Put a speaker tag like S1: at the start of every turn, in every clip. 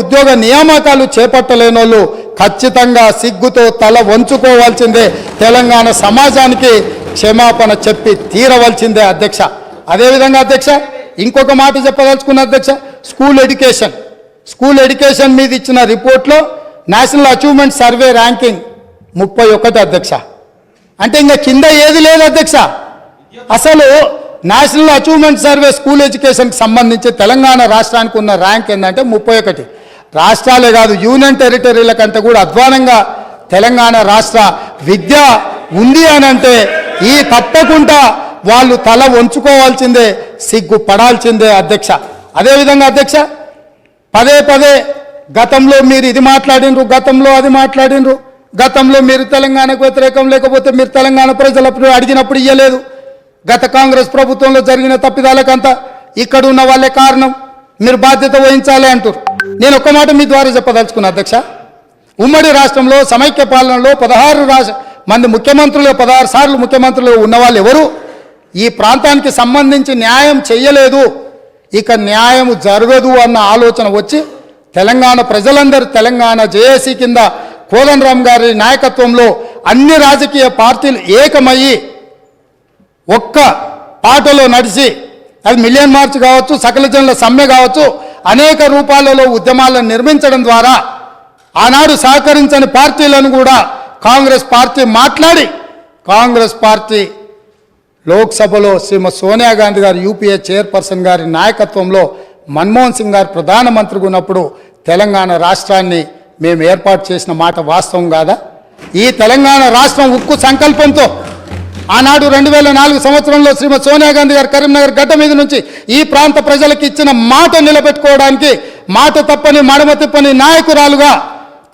S1: ఉద్యోగ నియామకాలు చేపట్టలేనోళ్ళు ఖచ్చితంగా సిగ్గుతో తల వంచుకోవాల్సిందే, తెలంగాణ సమాజానికి క్షమాపణ చెప్పి తీరవలసిందే అధ్యక్ష. అదేవిధంగా అధ్యక్ష ఇంకొక మాట చెప్పదలుచుకున్న అధ్యక్ష, స్కూల్ ఎడ్యుకేషన్ మీద ఇచ్చిన రిపోర్ట్లో నేషనల్ అచీవ్మెంట్ సర్వే ర్యాంకింగ్ 31 అధ్యక్ష. అంటే ఇంకా కింద ఏది లేదు అధ్యక్ష. అసలు నేషనల్ అచీవ్మెంట్ సర్వే స్కూల్ ఎడ్యుకేషన్కి సంబంధించి తెలంగాణ రాష్ట్రానికి ఉన్న ర్యాంక్ ఏంటంటే 31. రాష్ట్రాలే కాదు యూనియన్ టెరిటరీల కంటే కూడా అధ్వానంగా తెలంగాణ రాష్ట్ర విద్య ఉంది అని అంటే ఈ తప్పకుండా వాళ్ళు తల వంచుకోవాల్సిందే, సిగ్గుపడాల్సిందే అధ్యక్ష. అదేవిధంగా అధ్యక్ష పదే గతంలో మీరు ఇది మాట్లాడినరు, గతంలో అది మాట్లాడినరు, గతంలో మీరు తెలంగాణకు వ్యతిరేకం, లేకపోతే మీరు తెలంగాణ ప్రజలప్పుడు అడిగినప్పుడు ఇయ్యలేదు, గత కాంగ్రెస్ ప్రభుత్వంలో జరిగిన తప్పిదాలకంతా ఇక్కడ ఉన్న వాళ్ళే కారణం, మీరు బాధ్యత వహించాలి అంటారు. నేను ఒక్క మాట మీ ద్వారా చెప్పదలుచుకున్నా అధ్యక్ష. ఉమ్మడి రాష్ట్రంలో సమైక్య పాలనలో 16 మంది ముఖ్యమంత్రులు, 16 సార్లు ముఖ్యమంత్రులు ఉన్నవాళ్ళు ఎవరు ఈ ప్రాంతానికి సంబంధించి న్యాయం చెయ్యలేదు, ఇక న్యాయం జరగదు అన్న ఆలోచన వచ్చి తెలంగాణ ప్రజలందరూ తెలంగాణ జేఏసీ కింద కోదండరామ్ గారి నాయకత్వంలో అన్ని రాజకీయ పార్టీలు ఏకమయ్యి ఒక్క పాటలో నడిచి, అది మిలియన్ మార్చ్ కావచ్చు, సకల జనుల సమ్మె కావచ్చు, అనేక రూపాలలో ఉద్యమాలను నిర్మించడం ద్వారా ఆనాడు సహకరించని పార్టీలను కూడా కాంగ్రెస్ పార్టీ మాట్లాడి కాంగ్రెస్ పార్టీ లోక్సభలో శ్రీమతి సోనియా గాంధీ గారు యూపీఏ చైర్పర్సన్ గారి నాయకత్వంలో మన్మోహన్ సింగ్ గారు ప్రధానమంత్రిగా ఉన్నప్పుడు తెలంగాణ రాష్ట్రాన్ని మేము ఏర్పాటు చేసిన మాట వాస్తవం కాదా? ఈ తెలంగాణ రాష్ట్రం ఉక్కు సంకల్పంతో ఆనాడు 2004 సంవత్సరంలో శ్రీమతి సోనియా గాంధీ గారు కరీంనగర్ గడ్డ మీద నుంచి ఈ ప్రాంత ప్రజలకు ఇచ్చిన మాట నిలబెట్టుకోవడానికి మాట తప్పని మడమ తిప్పని నాయకురాలుగా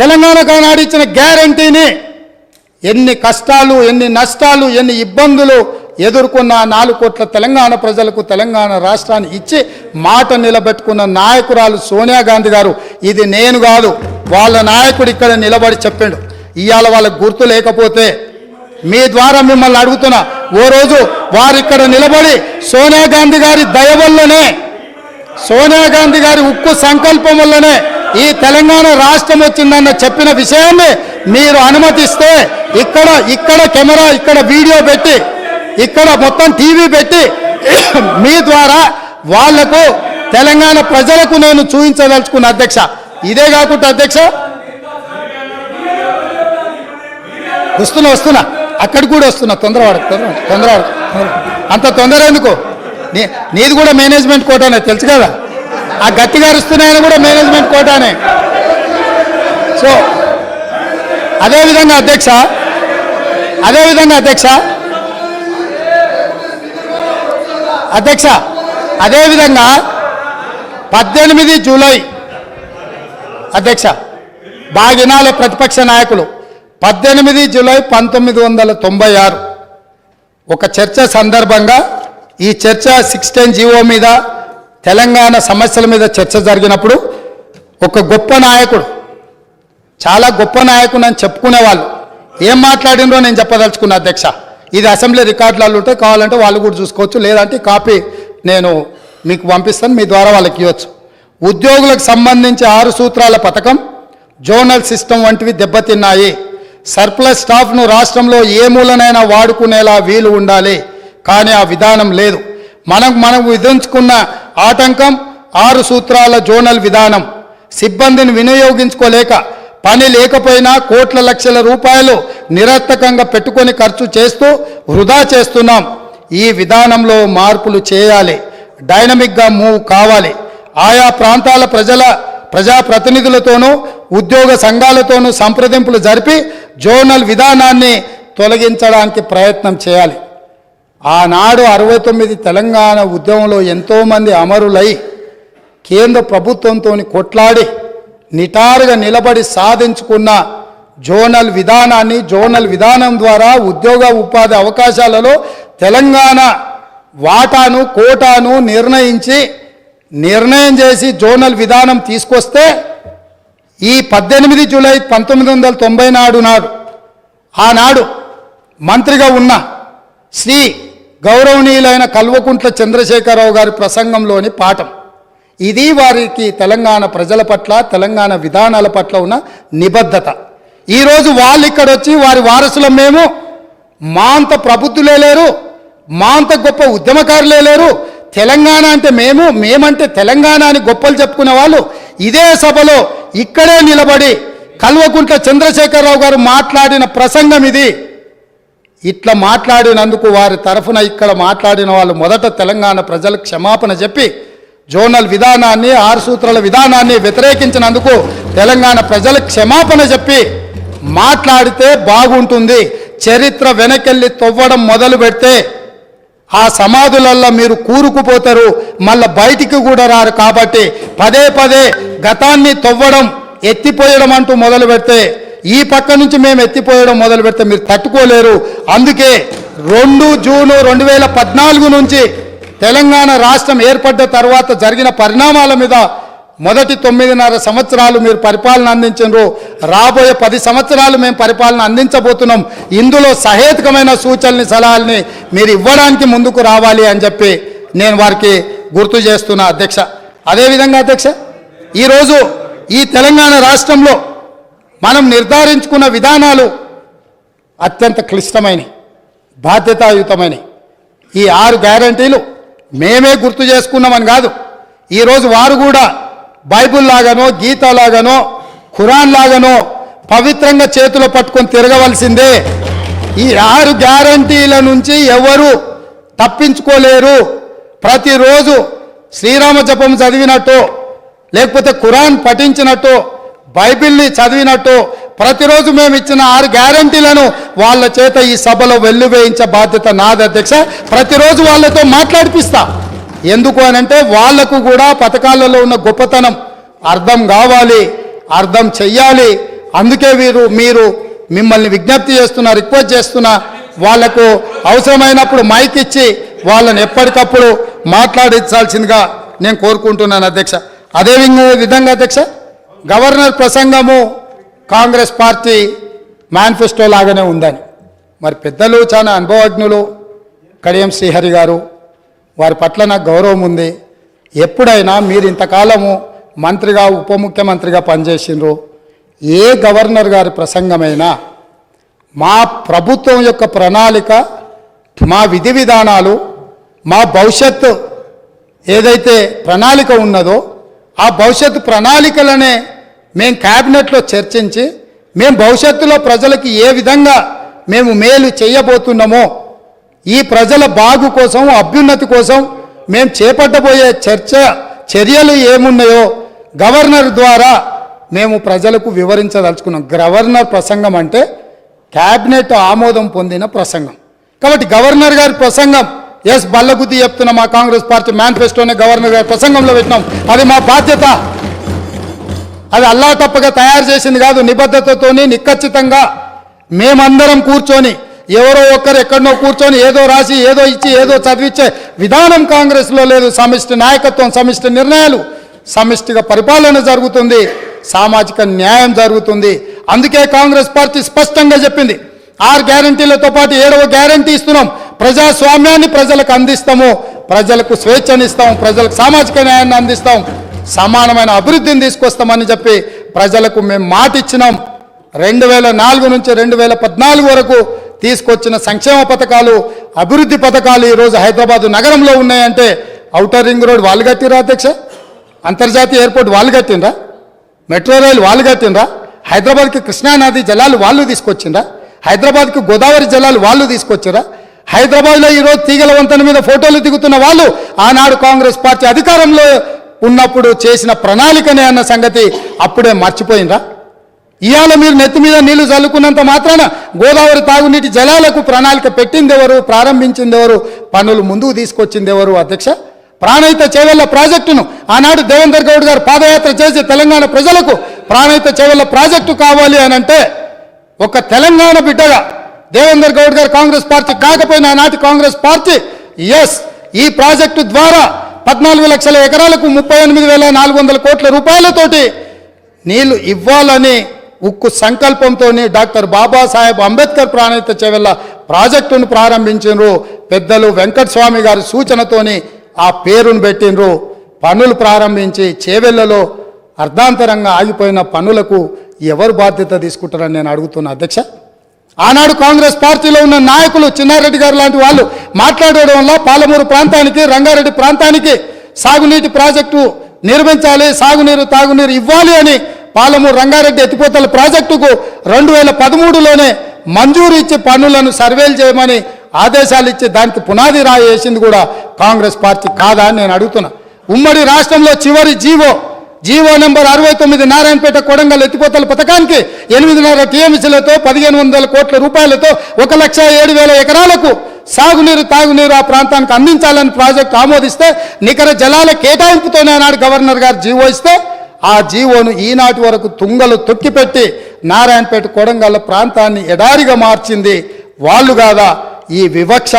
S1: తెలంగాణకు ఆనాడు ఇచ్చిన గ్యారంటీని ఎన్ని కష్టాలు, ఎన్ని నష్టాలు, ఎన్ని ఇబ్బందులు ఎదుర్కొన్న 4 కోట్ల తెలంగాణ ప్రజలకు తెలంగాణ రాష్ట్రాన్ని ఇచ్చి మాట నిలబెట్టుకున్న నాయకురాలు సోనియా గాంధీ గారు. ఇది నేను కాదు, వాళ్ళ నాయకుడు ఇక్కడ నిలబడి చెప్పిండు. ఇవాళ వాళ్ళకు గుర్తు లేకపోతే మీ ద్వారా మిమ్మల్ని అడుగుతున్నా, ఓ రోజు వారు ఇక్కడ నిలబడి సోనియా గాంధీ గారి దయ వల్లనే, సోనియా గాంధీ గారి ఉక్కు సంకల్పం వల్లనే ఈ తెలంగాణ రాష్ట్రం వచ్చిందన్న చెప్పిన విషయాన్ని మీరు అనుమతిస్తే ఇక్కడ కెమెరా, ఇక్కడ వీడియో పెట్టి, ఇక్కడ మొత్తం టీవీ పెట్టి మీ ద్వారా వాళ్లకు తెలంగాణ ప్రజలకు నేను చూపించదలుచుకున్న అధ్యక్ష. ఇదే కాకుండా అధ్యక్ష వస్తున్నా అక్కడికి కూడా వస్తున్నా, తొందరవాడు అంత తొందర ఎందుకు? నీది కూడా మేనేజ్మెంట్ కోటానే తెలుసు కదా, ఆ గట్టిగా అరుస్తున్నాయని కూడా మేనేజ్మెంట్ కోటానే. సో అదేవిధంగా అధ్యక్ష అదేవిధంగా 18 జూలై అధ్యక్ష బాగినాల ప్రతిపక్ష నాయకులు 18 జూలై 1996 ఒక చర్చ సందర్భంగా, ఈ చర్చ 610 జీవో మీద తెలంగాణ సమస్యల మీద చర్చ జరిగినప్పుడు ఒక గొప్ప నాయకుడు, చాలా గొప్ప నాయకుడు అని చెప్పుకునేవాళ్ళు ఏం మాట్లాడినరో నేను చెప్పదలుచుకున్నా అధ్యక్ష. ఇది అసెంబ్లీ రికార్డులలో ఉంటే కావాలంటే వాళ్ళు కూడా చూసుకోవచ్చు, లేదంటే కాపీ నేను మీకు పంపిస్తాను, మీ ద్వారా వాళ్ళకి ఇవ్వచ్చు. ఉద్యోగులకు సంబంధించి 6 సూత్రాల పథకం, జోనల్ సిస్టమ్ వంటివి దెబ్బతిన్నాయి. సర్ప్లస్ స్టాఫ్ను రాష్ట్రంలో ఏ మూలనైనా వాడుకునేలా వీలు ఉండాలి, కానీ ఆ విధానం లేదు. మనం విధించుకున్న ఆటంకం 6 సూత్రాల జోనల్ విధానం. సిబ్బందిని వినియోగించుకోలేక, పని లేకపోయినా కోట్ల లక్షల రూపాయలు నిరర్థకంగా పెట్టుకొని ఖర్చు చేస్తూ వృధా చేస్తున్నాం. ఈ విధానంలో మార్పులు చేయాలి, డైనమిక్గా మూవ్ కావాలి. ఆయా ప్రాంతాల ప్రజాప్రతినిధులతోనూ ఉద్యోగ సంఘాలతోనూ సంప్రదింపులు జరిపి జోనల్ విధానాన్ని తొలగించడానికి ప్రయత్నం చేయాలి. ఆనాడు 69 తెలంగాణ ఉద్యమంలో ఎంతోమంది అమరులై కేంద్ర ప్రభుత్వంతో కొట్లాడి నిటారుగా నిలబడి సాధించుకున్న జోనల్ విధానాన్ని, జోనల్ విధానం ద్వారా ఉద్యోగ ఉపాధి అవకాశాలలో తెలంగాణ వాటాను, కోటాను నిర్ణయం చేసి జోనల్ విధానం తీసుకొస్తే ఈ 18 జూలై 1990 ఆనాడు మంత్రిగా ఉన్న శ్రీ గౌరవనీయులైన కల్వకుంట్ల చంద్రశేఖరరావు గారి ప్రసంగంలోని పాఠం ఇది వారికి తెలంగాణ ప్రజల పట్ల తెలంగాణ విధానాల పట్ల ఉన్న నిబద్ధత. ఈరోజు వాళ్ళు ఇక్కడ వచ్చి వారి వారసులం మేము, మా అంత ప్రబుద్ధులే లేరు, మా అంత గొప్ప ఉద్యమకారులే లేరు, తెలంగాణ అంటే మేమంటే తెలంగాణ అని గొప్పలు చెప్పుకునే వాళ్ళు ఇదే సభలో ఇక్కడే నిలబడి కల్వకుంట్ల చంద్రశేఖరరావు గారు మాట్లాడిన ప్రసంగం ఇది. ఇట్లా మాట్లాడినందుకు వారి తరఫున ఇక్కడ మాట్లాడిన వాళ్ళు మొదట తెలంగాణ ప్రజలకు క్షమాపణ చెప్పి జోనల్ విధానాన్ని 6 సూత్రాల విధానాన్ని వ్యతిరేకించినందుకు తెలంగాణ ప్రజలకు క్షమాపణ చెప్పి మాట్లాడితే బాగుంటుంది. చరిత్ర వెనకెళ్ళి తవ్వడం మొదలు పెడితే ఆ సమాధులల్లో మీరు కూరుకుపోతారు, మళ్ళీ బయటికి కూడా రారు. కాబట్టి పదే పదే గతాన్ని తవ్వడం ఎత్తిపోయడం అంటూ మొదలు పెడితే ఈ పక్క నుంచి మేము ఎత్తిపోయడం మొదలు పెడితే మీరు తట్టుకోలేరు. అందుకే 2 జూన్ 2014 నుంచి తెలంగాణ రాష్ట్రం ఏర్పడ్డ తర్వాత జరిగిన పరిణామాల మీద మొదటి 9.5 సంవత్సరాలు మీరు పరిపాలన అందించారు. రాబోయే 10 సంవత్సరాలు మేము పరిపాలన అందించబోతున్నాం. ఇందులో సహేతుకమైన సూచనల్ని సలహాలని మీరు ఇవ్వడానికి ముందుకు రావాలి అని చెప్పి నేను వారికి గుర్తు చేస్తున్నా అధ్యక్ష. అదేవిధంగా అధ్యక్ష, ఈరోజు ఈ తెలంగాణ రాష్ట్రంలో మనం నిర్ధారించుకున్న విధానాలు అత్యంత క్లిష్టమైనవి, బాధ్యతాయుతమైనవి. ఈ 6 గ్యారంటీలు మేమే గుర్తు చేసుకున్నామని కాదు, ఈరోజు వారు కూడా బైబుల్ లాగానో గీత లాగానో ఖురాన్ లాగానో పవిత్రంగా చేతిలో పట్టుకొని తిరగవలసిందే. ఈ 6 గ్యారంటీల నుంచి ఎవరు తప్పించుకోలేరు. ప్రతిరోజు శ్రీరామ జపం చదివినట్టు, లేకపోతే ఖురాన్ పఠించినట్టు, బైబిల్ని చదివినట్టు ప్రతిరోజు మేము ఇచ్చిన 6 గ్యారంటీలను వాళ్ళ చేత ఈ సభలో వెల్లువేయించే బాధ్యత నాది అధ్యక్ష. ప్రతిరోజు వాళ్ళతో మాట్లాడిపిస్తా. ఎందుకు అనంటే వాళ్లకు కూడా పథకాలలో ఉన్న గొప్పతనం అర్థం కావాలి, అర్థం చెయ్యాలి. అందుకే మీరు మిమ్మల్ని విజ్ఞప్తి చేస్తున్నా, రిక్వెస్ట్ చేస్తున్నా, వాళ్లకు అవసరమైనప్పుడు మైక్ ఇచ్చి వాళ్ళని ఎప్పటికప్పుడు మాట్లాడించాల్సిందిగా నేను కోరుకుంటున్నాను అధ్యక్ష. అదే విధంగా అధ్యక్ష, గవర్నర్ ప్రసంగము కాంగ్రెస్ పార్టీ మేనిఫెస్టో లాగానే ఉందని మరి పెద్దలు చాలా అనుభవజ్ఞులు కడియం శ్రీహరి గారు, వారి పట్ల నాకు గౌరవం ఉంది. ఎప్పుడైనా మీరు ఇంతకాలము మంత్రిగా ఉప ముఖ్యమంత్రిగా పనిచేసిండ్రు, ఏ గవర్నర్ గారి ప్రసంగమైనా మా ప్రభుత్వం యొక్క ప్రణాళిక, మా విధి విధానాలు, మా భవిష్యత్తు ఏదైతే ప్రణాళిక ఉన్నదో ఆ భవిష్యత్తు ప్రణాళికలనే మేము క్యాబినెట్లో చర్చించి మేము భవిష్యత్తులో ప్రజలకి ఏ విధంగా మేము మేలు చేయబోతున్నామో, ఈ ప్రజల బాగు కోసం, అభ్యున్నతి కోసం మేము చేపట్టబోయే చర్యలు ఏమున్నాయో గవర్నర్ ద్వారా మేము ప్రజలకు వివరించదలుచుకున్నాం. గవర్నర్ ప్రసంగం అంటే క్యాబినెట్ ఆమోదం పొందిన ప్రసంగం. కాబట్టి గవర్నర్ గారి ప్రసంగం బల్లగుద్ది చెప్తున్న మా కాంగ్రెస్ పార్టీ మేనిఫెస్టోనే గవర్నర్ గారి ప్రసంగంలో పెట్టినాం. అది మా బాధ్యత. అది అల్లా తప్పగా తయారు చేసింది కాదు, నిబద్ధతతోని నిక్కచ్చితంగా మేమందరం కూర్చొని, ఎవరో ఒక్కరు ఎక్కడనో కూర్చొని ఏదో రాసి ఏదో ఇచ్చి ఏదో చదివించే విధానం కాంగ్రెస్లో లేదు. సమిష్టి నాయకత్వం, సమిష్టి నిర్ణయాలు, సమిష్టిగా పరిపాలన జరుగుతుంది, సామాజిక న్యాయం జరుగుతుంది. అందుకే కాంగ్రెస్ పార్టీ స్పష్టంగా చెప్పింది, 6 గ్యారంటీలతో పాటు 7వ గ్యారంటీ ఇస్తున్నాం. ప్రజాస్వామ్యాన్ని ప్రజలకు అందిస్తాము, ప్రజలకు స్వేచ్ఛనిస్తాం, ప్రజలకు సామాజిక న్యాయాన్ని అందిస్తాం, సమానమైన అభివృద్ధిని తీసుకొస్తామని చెప్పి ప్రజలకు మేము మాట ఇచ్చినాం. 2004 నుంచి 2014 వరకు తీసుకొచ్చిన సంక్షేమ పథకాలు, అభివృద్ధి పథకాలు ఈరోజు హైదరాబాద్ నగరంలో ఉన్నాయంటే ఔటర్ రింగ్ రోడ్ వాళ్ళు కట్టిరా అధ్యక్ష, అంతర్జాతీయ ఎయిర్పోర్ట్ వాళ్ళు కట్టినరా, మెట్రో రైలు వాళ్ళు కట్టినరా, హైదరాబాద్కి కృష్ణానది జలాలు వాళ్ళు తీసుకొచ్చిండ్రా, హైదరాబాద్కి గోదావరి జలాలు వాళ్ళు తీసుకొచ్చారా, హైదరాబాద్లో ఈరోజు తీగల వంతెన మీద ఫోటోలు దిగుతున్న వాళ్ళు ఆనాడు కాంగ్రెస్ పార్టీ అధికారంలో ఉన్నప్పుడు చేసిన ప్రణాళికనే అన్న సంగతి అప్పుడే మర్చిపోయిందా? ఇవాళ మీరు నెత్తి మీద నీళ్లు చల్లుకున్నంత మాత్రాన గోదావరి తాగునీటి జలాలకు ప్రణాళిక పెట్టింది ఎవరు, ప్రారంభించింది ఎవరు, పనులు ముందుకు తీసుకొచ్చింది ఎవరు అధ్యక్ష? ప్రాణహిత చేవెళ్ల ప్రాజెక్టును ఆనాడు దేవేందర్ గౌడ్ గారు పాదయాత్ర చేసి తెలంగాణ ప్రజలకు ప్రాణహిత చేవెళ్ల ప్రాజెక్టు కావాలి అని అంటే ఒక తెలంగాణ బిడ్డగా దేవేందర్ గౌడ్ గారు కాంగ్రెస్ పార్టీ కాకపోయినా ఆనాటి కాంగ్రెస్ పార్టీ ఈ ప్రాజెక్టు ద్వారా 14 లక్షల ఎకరాలకు 38,400 కోట్ల రూపాయలతోటి నీళ్లు ఇవ్వాలని ఉక్కు సంకల్పంతో డాక్టర్ బాబాసాహెబ్ అంబేద్కర్ ప్రాణహిత చేవెళ్ల ప్రాజెక్టును ప్రారంభించారు. పెద్దలు వెంకటస్వామి గారి సూచనతోని ఆ పేరును పెట్టినరు. పనులు ప్రారంభించి చేవెళ్లలో అర్ధాంతరంగా ఆగిపోయిన పనులకు ఎవరు బాధ్యత తీసుకుంటారని నేను అడుగుతున్నా అధ్యక్ష. ఆనాడు కాంగ్రెస్ పార్టీలో ఉన్న నాయకులు చిన్నారెడ్డి గారు లాంటి వాళ్ళు మాట్లాడడం వల్ల పాలమూరు ప్రాంతానికి, రంగారెడ్డి ప్రాంతానికి సాగునీటి ప్రాజెక్టు నిర్మించాలి, సాగునీరు తాగునీరు ఇవ్వాలి అని పాలమూరు రంగారెడ్డి ఎత్తిపోతల ప్రాజెక్టుకు 2013లోనే మంజూరు ఇచ్చి పనులను సర్వేలు చేయమని ఆదేశాలు ఇచ్చి దానికి పునాది రాయి వేసింది కూడా కాంగ్రెస్ పార్టీ కాదా అని నేను అడుగుతున్నా. ఉమ్మడి రాష్ట్రంలో చివరి జీవో నెంబర్ 69 నారాయణపేట కొడంగల్ ఎత్తిపోతల పథకానికి 8.5 టీఎంసీలతో 1500 కోట్ల రూపాయలతో 1,07,000 ఎకరాలకు సాగునీరు తాగునీరు ఆ ప్రాంతానికి అందించాలని ప్రాజెక్టు ఆమోదిస్తే నికర జలాల కేటాయింపుతోనే ఆనాడు గవర్నర్ గారు జీవో ఇస్తే ఆ జీవోను ఈనాటి వరకు తుంగలు తొక్కిపెట్టి నారాయణపేట కొడంగల్ ప్రాంతాన్ని ఎడారిగా మార్చింది వాళ్ళు కాదా? ఈ వివక్ష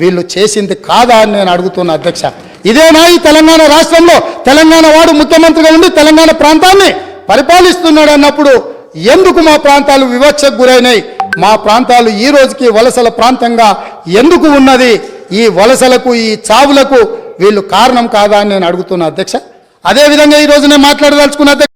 S1: వీళ్ళు చేసింది కాదా అని నేను అడుగుతున్నా అధ్యక్ష. ఇదేనా ఈ తెలంగాణ రాష్ట్రంలో తెలంగాణ వాడు ముఖ్యమంత్రిగా ఉండి తెలంగాణ ప్రాంతాన్ని పరిపాలిస్తున్నాడు అన్నప్పుడు ఎందుకు మా ప్రాంతాలు వివక్షకు గురైనాయి? మా ప్రాంతాలు ఈ రోజుకి వలసల ప్రాంతంగా ఎందుకు ఉన్నది? ఈ వలసలకు, ఈ చావులకు వీళ్ళు కారణం కాదా అని నేను అడుగుతున్నా అధ్యక్ష. అదేవిధంగా ఈరోజు నేను మాట్లాడదలుచుకున్న